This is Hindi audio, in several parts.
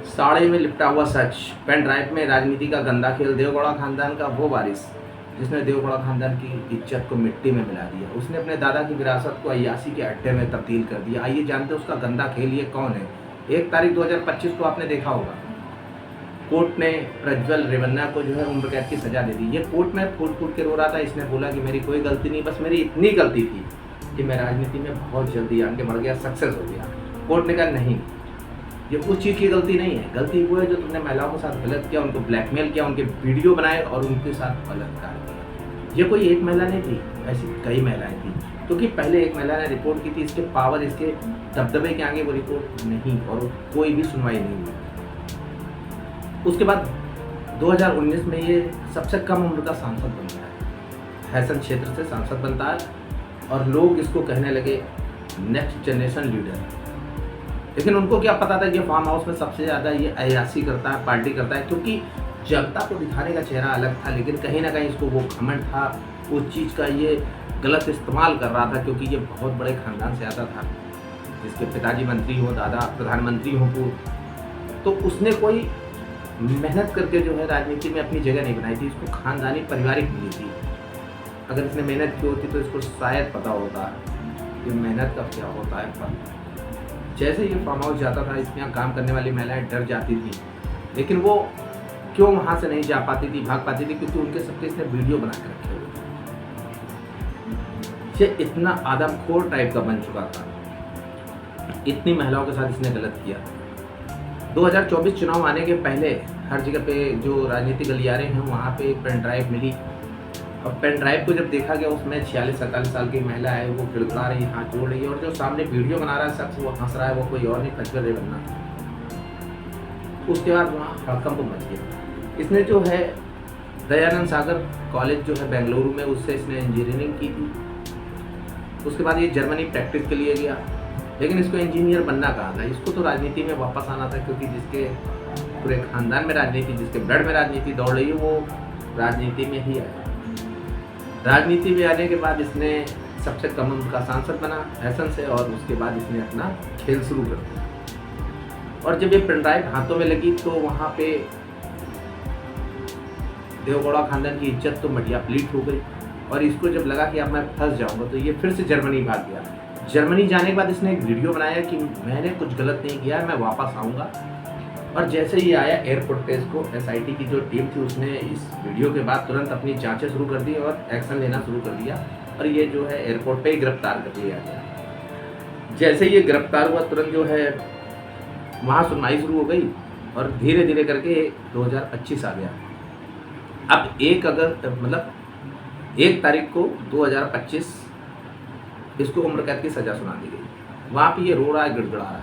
साड़े में लिपटा हुआ सच, पेन ड्राइव में राजनीति का गंदा खेल, देवगौड़ा खानदान का वो वारिस जिसने देवगौड़ा खानदान की इज्जत को मिट्टी में मिला दिया। उसने अपने दादा की विरासत को अय्यासी के अड्डे में तब्दील कर दिया। आइए जानते उसका गंदा खेल ये कौन है। 1 तारीख 2025 को आपने देखा होगा, कोर्ट ने प्रज्वल रेवन्ना को जो है उम्र कैद की सजा दे दी। ये कोर्ट में फूट फूट के रो रहा था। इसने बोला कि मेरी कोई गलती नहीं, बस मेरी इतनी गलती थी कि मैं राजनीति में बहुत जल्दी आगे बढ़ गया, सक्सेस हो गया। कोर्ट ने कहा नहीं, ये उस चीज़ की गलती नहीं है, गलती वो है जो तुमने महिलाओं के साथ गलत किया, उनको ब्लैकमेल किया, उनके वीडियो बनाए और उनके साथ बलात्कार किया। ये कोई एक महिला नहीं थी, ऐसी कई महिलाएं थी, क्योंकि पहले एक महिला ने रिपोर्ट की थी। इसके पावर, इसके दबदबे के आगे वो रिपोर्ट नहीं और कोई भी सुनवाई नहीं हुई। उसके बाद 2019 में ये सबसे कम उम्र का सांसद बनता है, हैसन क्षेत्र से सांसद बनता है और लोग इसको कहने लगे नेक्स्ट जनरेशन लीडर। लेकिन उनको क्या पता था कि फार्म हाउस में सबसे ज़्यादा ये अय्यासी करता है, पार्टी करता है, क्योंकि जनता को दिखाने का चेहरा अलग था। लेकिन कहीं ना कहीं इसको वो घमंड था, उस चीज़ का ये गलत इस्तेमाल कर रहा था, क्योंकि ये बहुत बड़े खानदान से आता था, जिसके पिताजी मंत्री हो, दादा प्रधानमंत्री हो, तो उसने कोई मेहनत करके जो है राजनीति में अपनी जगह नहीं बनाई थी। इसको खानदानी पारिवारिक मिली थी। अगर इसने मेहनत की होती तो इसको शायद पता होता कि मेहनत का क्या होता है फल। जैसे ये फार्म हाउस जाता था, इसके यहाँ काम करने वाली महिलाएं डर जाती थी, लेकिन वो क्यों वहाँ से नहीं जा पाती थी, भाग पाती थी, क्योंकि उनके सबके इसने वीडियो बना के रखे हुए थे। ये इतना आदमखोर टाइप का बन चुका था, इतनी महिलाओं के साथ इसने गलत किया। 2024 चुनाव आने के पहले हर जगह पे जो राजनीतिक गलियारे हैं वहाँ पे पेन ड्राइव मिली, और पेन ड्राइव को जब देखा गया उसमें 46-47 साल की महिला है, वो गिड़गिड़ा रही, हाथ जोड़ रही है, और जो सामने वीडियो बना रहा है शख्स वो हंस रहा है, वो कोई और नहीं प्रज्वल रेवन्ना। उसके बाद वहाँ हड़कंप मच गया। इसने जो है दयानंद सागर कॉलेज जो है बेंगलुरु में, उससे इसने इंजीनियरिंग की थी। उसके बाद ये जर्मनी प्रैक्टिस के लिए गया, लेकिन इसको इंजीनियर बनना कहा था। इसको तो राजनीति में वापस आना था, क्योंकि जिसके पूरे खानदान में राजनीति, जिसके ब्लड में राजनीति दौड़ रही है, वो राजनीति में ही आया। राजनीति में आने के बाद इसने सबसे कम उम्र का सांसद बना हैसन से, और उसके बाद इसने अपना खेल शुरू कर दिया। और जब ये पेन ड्राइव हाथों में लगी तो वहाँ पे देवगौड़ा खानदान की इज्जत तो मटिया प्लीट हो गई, और इसको जब लगा कि अब मैं फंस जाऊंगा तो ये फिर से जर्मनी भाग गया। जर्मनी जाने के बाद इसने एक वीडियो बनाया कि मैंने कुछ गलत नहीं किया, मैं वापस आऊँगा। और जैसे ही आया एयरपोर्ट पे, इसको एसआईटी की जो टीम थी उसने इस वीडियो के बाद तुरंत अपनी जांचें शुरू कर दी और एक्शन लेना शुरू कर दिया, और ये जो है एयरपोर्ट पे ही गिरफ्तार कर लिया गया। जैसे ये गिरफ्तार हुआ तुरंत जो है वहाँ सुनवाई शुरू हो गई, और धीरे धीरे करके 2025 आ गया। अब 1 तारीख को 2025 इसको उम्र कैद की सज़ा सुना दी गई। वहाँ पे ये रो रहा है, गिड़गिड़ा रहा है,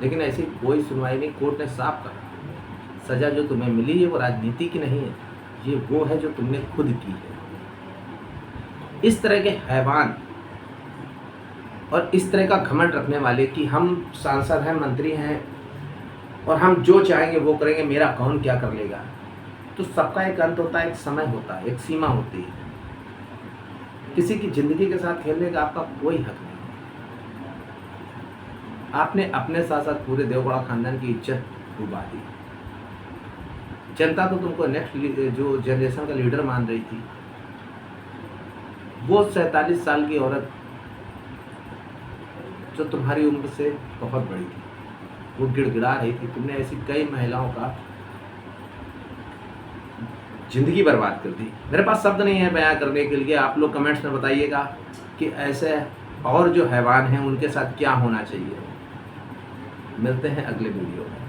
लेकिन ऐसी कोई सुनवाई नहीं। कोर्ट ने साफ कहा सज़ा जो तुम्हें मिली है वो राजनीति की नहीं है, ये वो है जो तुमने खुद की है। इस तरह के हैवान और इस तरह का घमंड रखने वाले कि हम सांसद हैं, मंत्री हैं, और हम जो चाहेंगे वो करेंगे, मेरा कौन क्या कर लेगा, तो सबका एक अंत होता है, एक समय होता है, एक सीमा होती है। किसी की ज़िंदगी के साथ खेलने का आपका कोई हक नहीं। आपने अपने साथ साथ पूरे देवगौड़ा खानदान की इज्जत डुबा दी। जनता तो तुमको नेक्स्ट जो जनरेशन का लीडर मान रही थी, वो 47 साल की औरत जो तुम्हारी उम्र से बहुत बड़ी थी, वो गिड़गिड़ा रही थी। तुमने ऐसी कई महिलाओं का जिंदगी बर्बाद कर दी। मेरे पास शब्द नहीं है बयां करने के लिए। आप लोग कमेंट्स में बताइएगा कि ऐसे और जो हैवान हैं उनके साथ क्या होना चाहिए। मिलते हैं अगले वीडियो में।